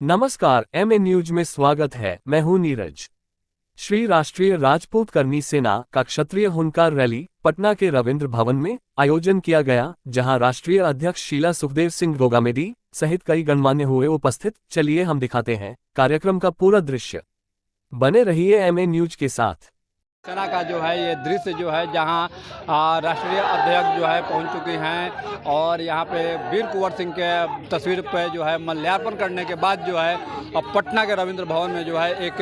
नमस्कार, MA news में स्वागत है। मैं हूं नीरज। श्री राष्ट्रीय राजपूत करनी सेना का क्षत्रिय हुंकार रैली पटना के रविंद्र भवन में आयोजन किया गया, जहां राष्ट्रीय अध्यक्ष शीला सुखदेव सिंह गोगामेडी सहित कई गणमान्य हुए उपस्थित। चलिए हम दिखाते हैं कार्यक्रम का पूरा दृश्य। बने रहिए एमए न्यूज के साथ। सेना का जो है ये दृश्य जो है जहां राष्ट्रीय अध्यक्ष जो है पहुंच चुकी हैं और यहां पे वीर कुंवर सिंह के तस्वीर पे जो है माल्यार्पण करने के बाद जो है अब पटना के रविंद्र भवन में जो है एक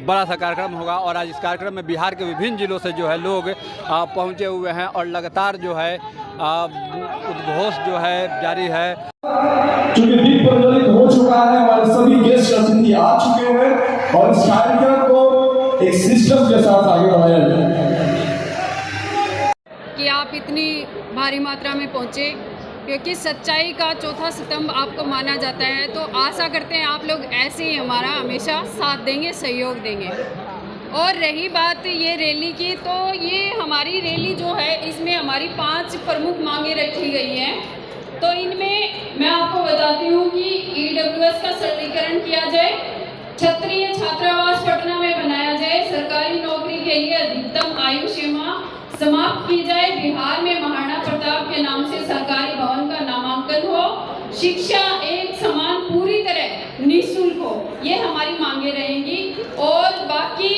बड़ा सा कार्यक्रम होगा। और आज इस कार्यक्रम में बिहार के विभिन्न जिलों से जो है लोग पहुंचे हुए हैं और लगातार जो है उद्घोष जो है जारी है। क्योंकि दीप प्रज्वलित हो चुका है, हमारे सभी गेस्ट अतिथि आ चुके हैं और इस कार्यक्रम को एक सिस्टम के साथ आगे बढ़ाया जाए। कि आप इतनी भारी मात्रा में पहुंचे, क्योंकि सच्चाई का चौथा स्तंभ आपको माना जाता है। तो आशा करते हैं आप लोग ऐसे ही हमारा हमेशा साथ देंगे, सहयोग देंगे। और रही बात ये रैली की, तो ये हमारी रैली जो है इसमें हमारी 5 प्रमुख मांगे रखी गई हैं। तो इनमें मैं आपको बताती हूँ कि ईडब्ल्यूएस का सरलीकरण किया जाए, क्षत्रिय छात्रावास पटना में बनाया जाए, सरकारी नौकरी के लिए अधिकतम आयु सीमा समाप्त की जाए, बिहार में महाराणा प्रताप के नाम से सरकारी भवन का नामांकन हो, शिक्षा एक समान पूरी तरह निःशुल्क हो। ये हमारी मांगे रहेंगी। और बाकी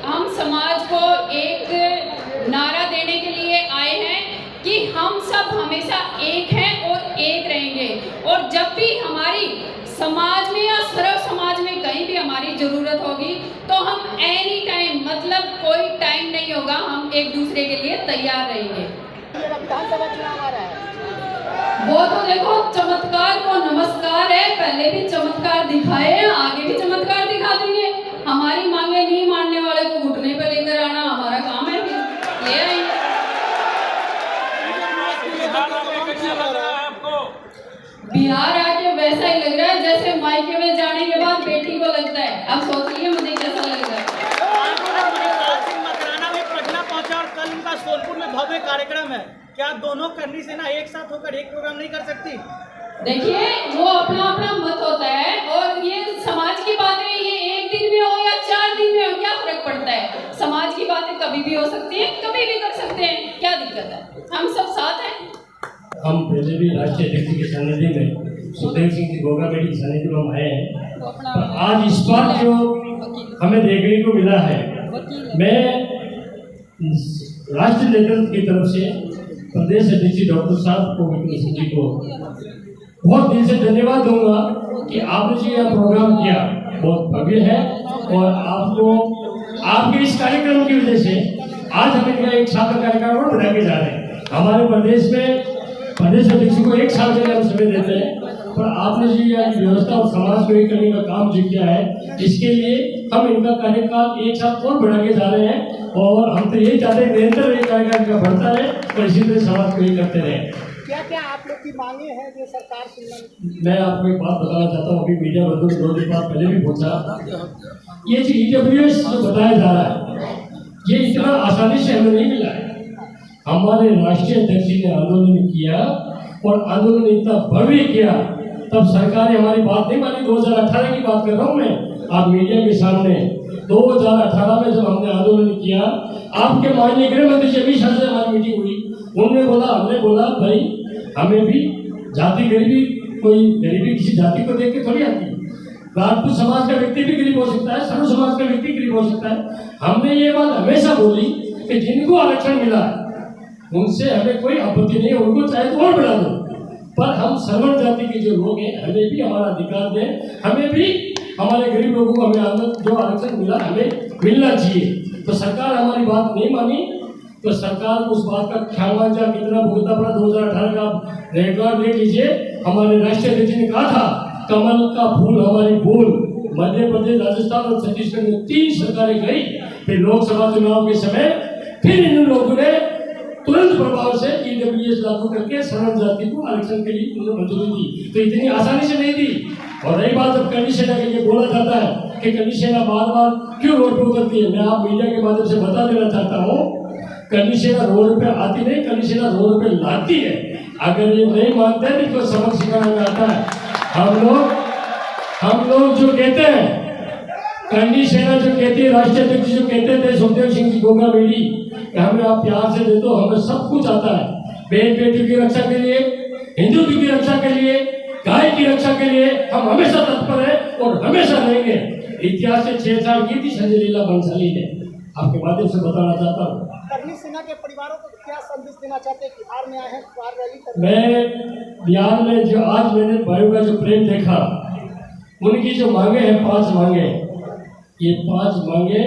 हम समाज को एक नारा देने के लिए आए हैं कि हम सब हमेशा एक हैं और एक रहेंगे। और जब भी हमारी समाज में या सर्व समाज में कहीं भी हमारी जरूरत होगी तो हम एनी टाइम, मतलब कोई टाइम नहीं होगा, हम एक दूसरे के लिए तैयार रहेंगे। वो तो देखो चमत्कार को नमस्कार है, पहले भी चमत्कार दिखाए हैं, आगे भी चमत्कार दिखा देंगे। हमारी मांगे नहीं मानने वाले को घुटने पर लेकर आना हमारा काम है, फिर ले आएंगे। बिहार आके वैसा ही लग रहा है जैसे मायके में जाने के बाद बेटी को लगता है। अब सोचिए मुझे कैसा लग रहा है। मकराना में पटना पहुंचा और कल उनका सोनपुर में भव्य कार्यक्रम है। क्या दोनों करनी सेना एक साथ होकर एक प्रोग्राम नहीं कर सकती? देखिए, वो अपना अपना मत होता है और ये समाज की बातें, ये एक दिन में हो या 4 दिन में हो, क्या फर्क पड़ता है। समाज की बातें कभी भी हो सकती है, कभी भी कर सकते हैं, क्या दिक्कत है। हम सब साथ हैं। हम पहले भी राष्ट्रीय अध्यक्ष के सानिध्य में सुखदेव सिंह की गोगामेडी के सानिध्य में हम आए हैं। पर आज इस बार जो हमें देखने को मिला है, मैं राष्ट्रीय नेतृत्व की तरफ से प्रदेश अध्यक्ष डॉक्टर साहब को जी को बहुत दिल से धन्यवाद दूंगा कि आपने जो यह प्रोग्राम किया बहुत भव्य है। और आपको आपके इस कार्यक्रम की वजह से आज हम इनका एक साल का कार्यक्रम और बढ़ा के जा रहे हैं। हमारे प्रदेश में प्रदेश अध्यक्ष को 1 साल के लिए हम समय देते हैं, पर आपने जो यह व्यवस्था और समाज को एक करने का काम जो किया है, इसके लिए हम इनका कार्यकाल 1 साल और बढ़ा के जा रहे हैं। और हम तो यही चाहते हैं निरंतर ये कार्यकाल का बढ़ता रहे और इसी तरह समाज को ये करते रहे। क्या क्या आप लोग की मांगे हैं जो सरकार से? मैं आपको एक बात बताना चाहता हूँ, अभी मीडिया बंधु 2 दिन बाद पहले भी पूछा, ये जो ईडब्ल्यूएस जो बताया जा रहा है, ये इतना आसानी से हमें नहीं मिला है। हमारे राष्ट्रीय अध्यक्ष ने आंदोलन किया और आंदोलन इतना भव्य किया, तब सरकार ने हमारी बात नहीं मानी। 2018 की बात कर रहा हूँ मैं, आप मीडिया के सामने 2018 में जब हमने आंदोलन किया, आपके माननीय गृह मंत्री अमित शाह से हमारी मीटिंग हुई। हमने बोला भाई हमें भी जाति गरीबी, कोई गरीबी किसी जाति को देख के थोड़ी आती है। राजपूत समाज का व्यक्ति भी गरीब हो सकता है, सर्व समाज का व्यक्ति गरीब हो सकता है। हमने ये बात हमेशा बोली कि जिनको आरक्षण मिला है उनसे हमें कोई आपत्ति नहीं है, उनको चाहे तो और बढ़ा दो, पर हम सर्वण जाति के जो लोग हैं हमें भी हमारा अधिकार दें, हमें भी हमारे गरीब लोगों को हमें जो आरक्षण मिला हमें मिलना चाहिए। तो सरकार हमारी बात नहीं मानी, तो सरकार को उस बात का खामियाजा कितना भुगतना पड़ा। 2018 का रिकॉर्ड देख लीजिए। हमारे राष्ट्रीय अध्यक्ष ने कहा था कमल का फूल हमारी भूल। मध्य प्रदेश, राजस्थान और छत्तीसगढ़ में 3 सरकारें गई, फिर लोकसभा चुनाव के समय फिर इन लोगों ने तुरंत प्रभाव से ईडब्ल्यूएस लागू करके सवर्ण जाति को आरक्षण के लिए उन्होंने मंजूरी दी। तो इतनी आसानी से नहीं दी। और रही बात जब करनी सेना के लिए बोला जाता है कि करनी सेना बार बार क्यों रोड पर उतरती है, मैं आप मीडिया के माध्यम से बता देना चाहता हूँ, करनी सेना रोड पे आती नहीं, करनी सेना रोड पे लाती है। अगर ये नहीं मानते हैं तो सबक सिखाने में आता है। हम लोग जो कहते हैं, करनी सेना जो कहती है, राष्ट्रीय अध्यक्ष जो कहते थे सुखदेव सिंह जी गोगामेडी, हमें आप प्यार से दे दो, हमें सब कुछ आता है। बहन बेटियों की रक्षा के लिए, हिंदुत्व की रक्षा के लिए, गाय की रक्षा के लिए हम हमेशा तत्पर हैं और हमेशा रहेंगे। इतिहास से छेड़छाड़ की थी संजय लीला बंसाली ने, आपके माध्यम से बताना चाहता हूँ। करनी सेना के परिवारों को क्या संदेश देना चाहते हैं? बिहार में आए हैं, कार रैली कर रहे हैं। मैं बिहार में जो आज मैंने भाइयों का जो प्रेम देखा, उनकी जो मांगे हैं 5 मांगे, ये 5 मांगे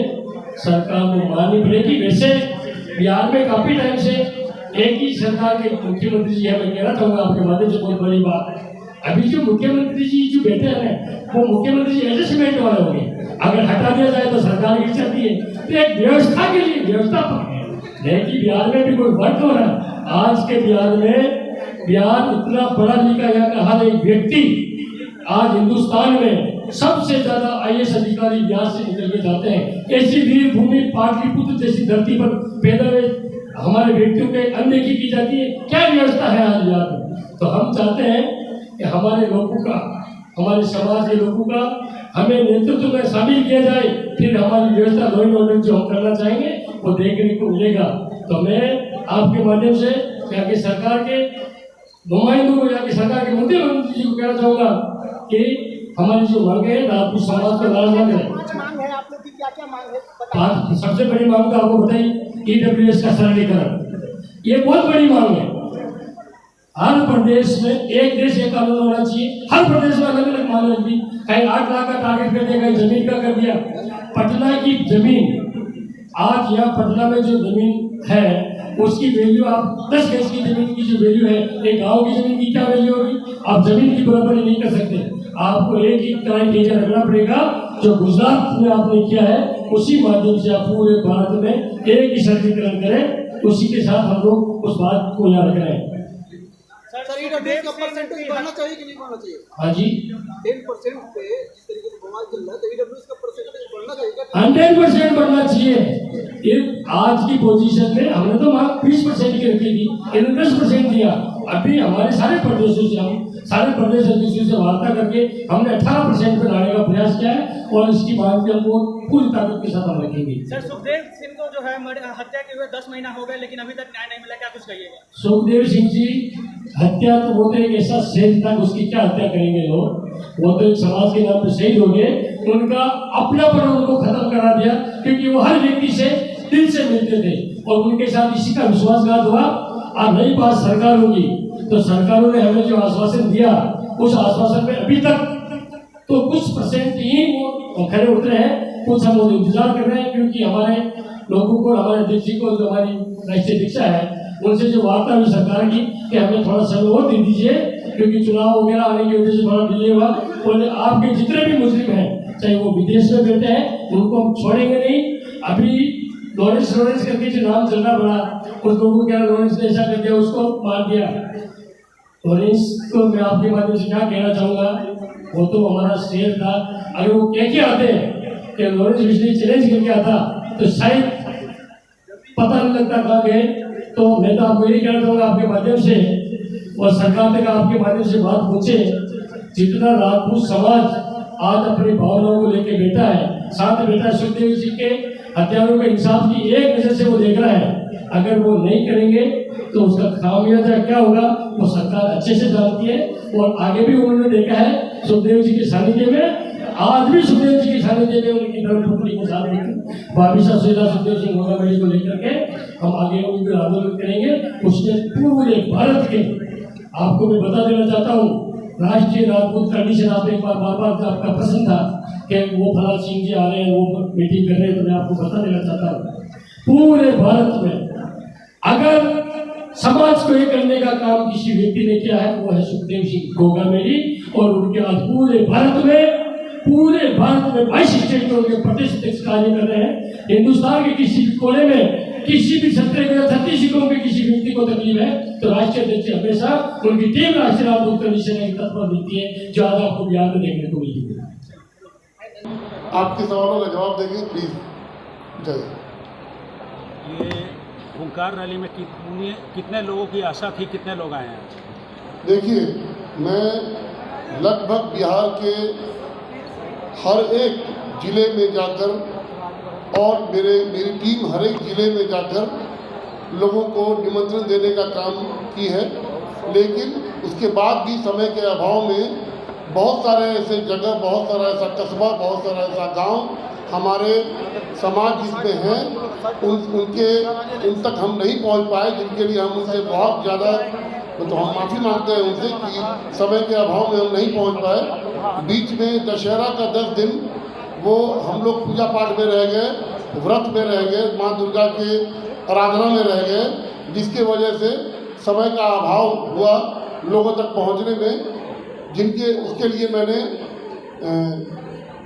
सरकार को माननी पड़ेगी। वैसे बिहार में काफी टाइम से एक ही सरकार के मुख्यमंत्री जी है, मैं कहना चाहूँगा आपके माध्यम से बहुत बड़ी बात, अभी जो मुख्यमंत्री जी जो बैठे हैं वो मुख्यमंत्री जी एडजस्टमेंट वाले होंगे, अगर हटा दिया जाए तो सरकार गिर जाती है। तो एक व्यवस्था के लिए व्यवस्थापक है, नहीं कि बिहार में भी कोई वर्क हो रहा है। आज के बिहार में, बिहार इतना पढ़ा लिखा यहाँ का हर एक व्यक्ति आज हिंदुस्तान में सबसे ज्यादा IAS अधिकारी बिहार से निकल के जाते हैं। ऐसी वीर भूमि पाटलिपुत्र जैसी धरती पर पैदा हुए हमारे व्यक्तियों के अनदेखी की जाती है। क्या व्यवस्था है आज बिहार में? तो हम चाहते हैं कि हमारे लोगों का, हमारे समाज के लोगों का हमें नेतृत्व में शामिल किया जाए, फिर हमारी व्यवस्था लॉ एंड ऑर्डर जो हम करना चाहेंगे वो देखने को मिलेगा। तो मैं आपके माध्यम से यहाँ की सरकार के नुमाइंदों को, यहाँ की सरकार के मुख्यमंत्री जी को कहना चाहूँगा कि हमारी जो मांगे है राजपूत समाज को नाराज न करें। 5 मांग है आप लोग की, क्या क्या मांग है? सबसे बड़ी मांग तो आपको बताइए, EWS का सरलीकरण, ये बहुत बड़ी मांग है। हर प्रदेश में एक देश एक कानून होना चाहिए। हर प्रदेश में अलग अलग मांग होगी, कहीं 8 लाख का टारगेट कर दिया, कहीं जमीन का कर दिया। पटना की जमीन, आज यहाँ पटना में जो जमीन है उसकी वैल्यू, आप 10 गज की जमीन की जो वैल्यू है, एक गांव की जमीन की क्या वैल्यू होगी? आप जमीन की बराबरी नहीं कर सकते। आपको एक ही क्राइटेरिया रखना पड़ेगा, जो गुजरात में आपने किया है उसी माध्यम से आप पूरे भारत में एक ही सरलीकरण करें। उसी के साथ हम लोग उस बात को याद रखें। सर, EWS का परसेंटेज बढ़ना चाहिए कि नहीं बढ़ना चाहिए? हाँ जी, 10% पे जिस तरीके से बवाल चल रहा है, तो EWS का परसेंटेज बढ़ना चाहिए? 100% बढ़ना चाहिए। ये आज की पोजीशन में हमने तो मांग 20% की रखी थी, इन्होंने 10% दिया। अभी हमारे सारे प्रदेशों से, हम सारे प्रदेश अध्यक्षों से वार्ता करके हमने 18% पे लाने का प्रयास किया है और इसकी मांग भी हमको पूरी ताकत के साथ हम रखेंगे। सर, सुखदेव सिंह को जो है हत्या के हुए 10 महीना हो गए, लेकिन अभी तक न्याय नहीं मिला, क्या कुछ कहिएगा? सुखदेव सिंह जी हत्या तो वो तो एक ऐसा शेर था, उसकी क्या हत्या करेंगे लोग, वो तो एक समाज के नाम पे शहीद हो गए। उनका अपनापन उनको खत्म करा दिया, क्योंकि वो हर व्यक्ति से दिल से मिलते थे और उनके साथ इसी का विश्वासघात हुआ। अब नई बात सरकार होगी तो सरकारों ने हमें जो आश्वासन दिया, उस आश्वासन में अभी तक तो कुछ % ही वो खड़े उतरे हैं, कुछ हम लोग इंतजार कर रहे हैं। क्योंकि हमारे लोगों को, हमारे अध्यक्ष को, जो हमारी राष्ट्रीय दीक्षा है, उनसे जो वार्ता हुई सरकार की कि हमें थोड़ा समय और दे दीजिए, क्योंकि चुनाव वगैरह आने की वजह से थोड़ा डिले हुआ। और आपके जितने भी मुस्लिम हैं, चाहे वो विदेश में बैठे हैं, उनको हम छोड़ेंगे नहीं। अभी लॉरेंस करके जो नाम चल रहा बड़ा, उस लोगों को क्या लॉरेंस ने ऐसा कर दिया, उसको मार दिया। लॉरेंस को मैं आपके माध्यम से क्या कहना चाहूँगा, वो तो हमारा शेर था। अगर वो कह के आते हैं कि लॉरेंस पिछले चैलेंज करके आता, तो शायद पता नहीं लगता कहाँ गए। तो मैं तो आपको यही कहना चाहूँगा आपके माध्यम से, और सरकार तक आपके माध्यम से बात पहुँचे, जितना राजपूत समाज आज अपनी भावनाओं को लेकर बैठा है, साथ बैठा सुखदेव जी के हत्यारों के इंसाफ की एक नजर से वो देख रहा है। अगर वो नहीं करेंगे तो उसका खामियाजा क्या होगा वो सरकार अच्छे से जानती है। और आगे भी उन्होंने देखा है सुखदेव जी के सानिध्य में, आज भी सुखदेव जी के सानिध्य में उनकी धर्मपुत्री को साथ लेकर बाबिशा सुविधा सुखदेव सिंह गोगामेडी को लेकर के हम आगे उनको आंदोलन करेंगे। उसने पूरे भारत के, आपको मैं बता देना चाहता हूँ, राष्ट्रीय राजपूत कंडीशन आप एक बार बार आपका प्रश्न था कि वो फलाल सिंह जी आ रहे हैं, वो मीटिंग कर रहे हैं, तो मैं आपको बता देना चाहता हूँ, पूरे भारत में अगर समाज को एक करने का काम किसी व्यक्ति ने किया है, वो है सुखदेव सिंह गोगामेडी। और उनके आज पूरे भारत में 22 स्टेट में उनके प्रदेश अध्यक्ष कार्य कर रहे हैं। हिंदुस्तान के किसी भी कोने में किसी भी छत्तीस या छत्तीसगढ़ के किसी व्यक्ति को तकलीफ है तो राष्ट्रीय अध्यक्ष हमेशा उनकी टीम राष्ट्रीय राजपूत कंडीशन की तत्पर मिलती है, जो आज आपको बिहार में देखने को मिली है। आपके सवालों का जवाब देंगे प्लीज। जय। ये हुंकार रैली में कितने लोगों की आशा थी, कितने लोग आए हैं? देखिए, मैं लगभग बिहार के हर एक ज़िले में जाकर और मेरी टीम हर एक ज़िले में जाकर लोगों को निमंत्रण देने का काम की है। लेकिन उसके बाद भी समय के अभाव में बहुत सारे ऐसे जगह, बहुत सारा ऐसा कस्बा, बहुत सारा ऐसा गांव हमारे समाज जिसमें हैं उन तक हम नहीं पहुंच पाए, जिनके लिए हम उनसे बहुत ज़्यादा तो हम माफ़ी मांगते हैं उनसे कि समय के अभाव में हम नहीं पहुंच पाए। बीच में दशहरा का 10 दिन वो हम लोग पूजा पाठ में रह गए, व्रत में रह गए, माँ दुर्गा के आराधना में रह गए, जिसके वजह से समय का अभाव हुआ लोगों तक पहुंचने में, जिनके उसके लिए मैंने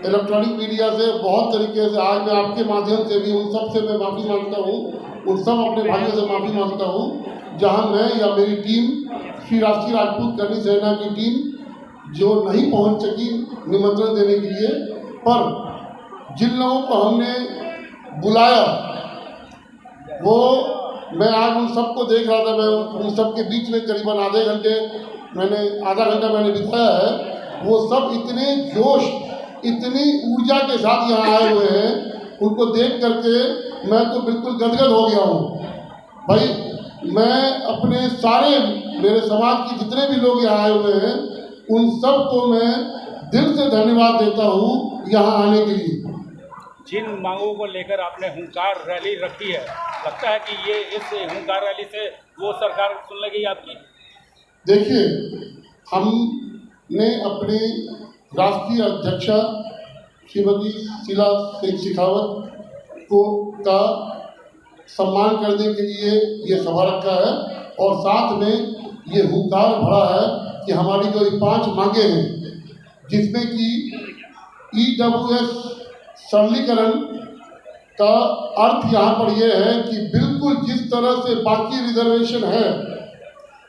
इलेक्ट्रॉनिक मीडिया से बहुत तरीके से आज मैं आपके माध्यम से भी उन सब से मैं माफ़ी मांगता हूँ, उन सब अपने भाइयों से माफ़ी मांगता हूँ जहाँ मैं या मेरी टीम श्री राष्ट्रीय राजपूत करनी सेना की टीम जो नहीं पहुँच सकी निमंत्रण देने के लिए, पर जिन लोगों को हमने बुलाया वो मैं आज उन सबको देख रहा था। मैं उन सब के बीच में करीबन आधा घंटा मैंने बिताया है। वो सब इतने जोश, इतनी ऊर्जा के साथ यहाँ आए हुए हैं, उनको देख करके मैं तो बिल्कुल गदगद हो गया हूँ। भाई मैं अपने सारे मेरे समाज के जितने भी लोग यहाँ आए हुए हैं उन सब को मैं दिल से धन्यवाद देता हूँ यहाँ आने के लिए। जिन मांगों को लेकर आपने हुंकार रैली रखी है, लगता है कि ये इस हुंकार रैली से वो सरकार सुन लेगी आपकी? देखिए, हमने अपने राष्ट्रीय अध्यक्षा श्रीमती शीला सिंह शेखावत को का सम्मान करने के लिए ये सभा रखा है और साथ में ये हुंकार भरा है कि हमारी जो 5 मांगे हैं, जिसमें कि EWS सरलीकरण का अर्थ यहाँ पर यह है कि बिल्कुल जिस तरह से बाकी रिजर्वेशन है,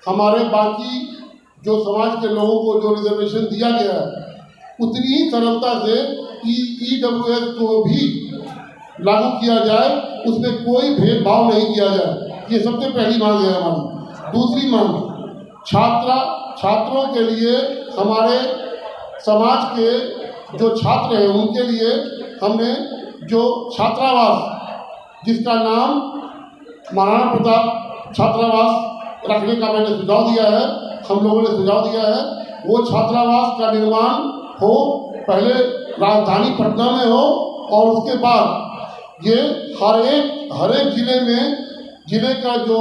हमारे बाकी जो समाज के लोगों को जो रिजर्वेशन दिया गया है, उतनी ही सरलता से EWS को भी लागू किया जाए, उसमें कोई भेदभाव नहीं किया जाए। ये सबसे पहली मांग है हमारी। दूसरी मांग, छात्रों के लिए, हमारे समाज के जो छात्र हैं उनके लिए हमने जो छात्रावास जिसका नाम महाराणा प्रताप छात्रावास रखने का मैंने सुझाव दिया है, हम लोगों ने सुझाव दिया है, वो छात्रावास का निर्माण हो, पहले राजधानी पटना में हो और उसके बाद ये हर एक जिले में, जिले का जो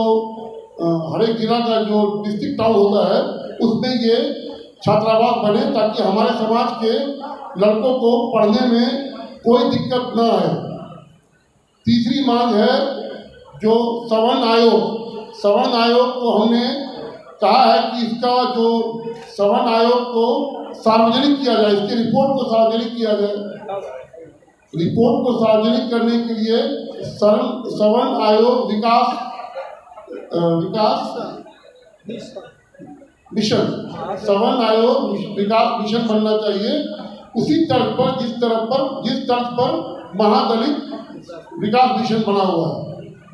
हर एक जिला का जो डिस्ट्रिक्ट टाउन होता है उसमें ये छात्रावास बने, ताकि हमारे समाज के लड़कों को पढ़ने में कोई दिक्कत न आए। तीसरी मांग है जो सवर्ण आयोग को हमने कहा है कि इसका जो सवर्ण आयोग को सार्वजनिक किया जाए, इसकी रिपोर्ट को सार्वजनिक किया जाए। रिपोर्ट को सार्वजनिक करने के लिए सवर्ण आयोग विकास मिशन, सवर्ण आयोग विकास मिशन बनना चाहिए। उसी तर्ज पर जिस तर्ज पर महादलित विकास मिशन बना हुआ है,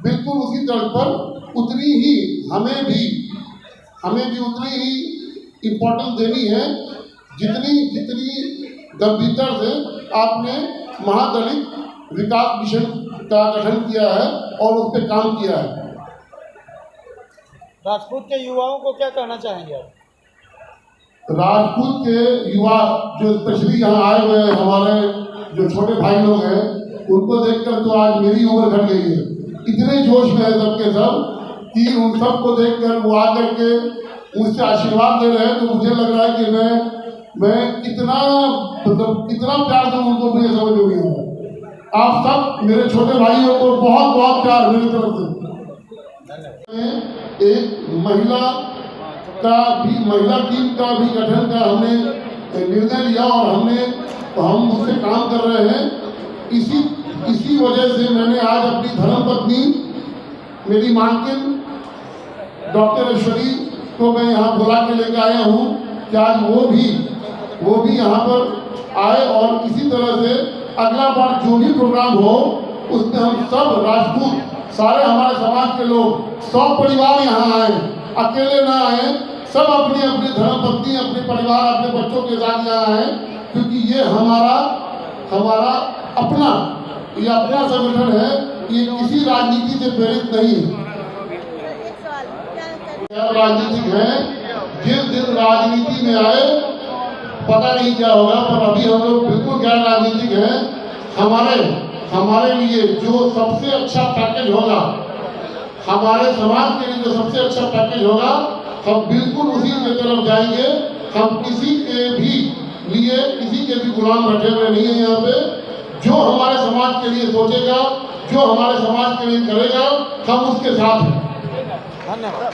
बिल्कुल उसी तर्ज पर उतनी ही हमें भी उतनी ही इम्पोर्टेंस देनी है जितनी गंभीरता से आपने महादलित विकास मिशन का गठन किया है और उस पर काम किया है। राजपूत के युवाओं को क्या कहना चाहेंगे आप? राजपूत के युवा जो स्पेशली यहाँ आए हुए हैं, हमारे जो छोटे भाई लोग हैं, उनको देखकर तो आज मेरी उम्र घट गई है। इतने जोश में है सबके सब कि उन सबको देखकर वो आकर के मुझसे आशीर्वाद दे रहे हैं, तो मुझे लग रहा है कि मैं कितना प्यार दूँ उनको, मुझे समझ में नहीं आ रहा। आप सब मेरे छोटे भाइयों को बहुत बहुत प्यार मेरी तरफ से। एक महिला टीम का भी गठन का हमने निर्णय लिया और हम उससे काम कर रहे हैं। इसी वजह से मैंने आज अपनी धर्मपत्नी मेरी मालकिन डॉक्टर ऐश्वरी को मैं यहाँ बुला के लेकर आया हूँ कि आज वो भी यहाँ पर आए और इसी तरह से अगला बार जो भी प्रोग्राम हो उसमें हम सब राजपूत, सारे हमारे समाज के लोग, 100 परिवार यहाँ आए, अकेले ना आए, सब अपनी अपनी धर्मपत्नी, अपने परिवार, अपने बच्चों के साथ यहाँ आए, क्योंकि ये हमारा हमारा अपना, ये अपना संगठन है, ये किसी राजनीति से प्रेरित नहीं है। राजनीतिक है, जिस दिन राजनीति में आए पता नहीं क्या होगा, पर अभी हम लोग बिल्कुल गैर राजनीतिक हैं। हमारे लिए जो सबसे अच्छा पैकेज होगा, हमारे समाज के लिए जो सबसे अच्छा पैकेज होगा, हम बिल्कुल उसी की तरफ जाएंगे। हम किसी के भी लिए, किसी के भी गुलाम बैठे हुए नहीं है। यहाँ पे जो हमारे समाज के लिए सोचेगा, जो हमारे समाज के लिए करेगा, हम उसके साथ हैं।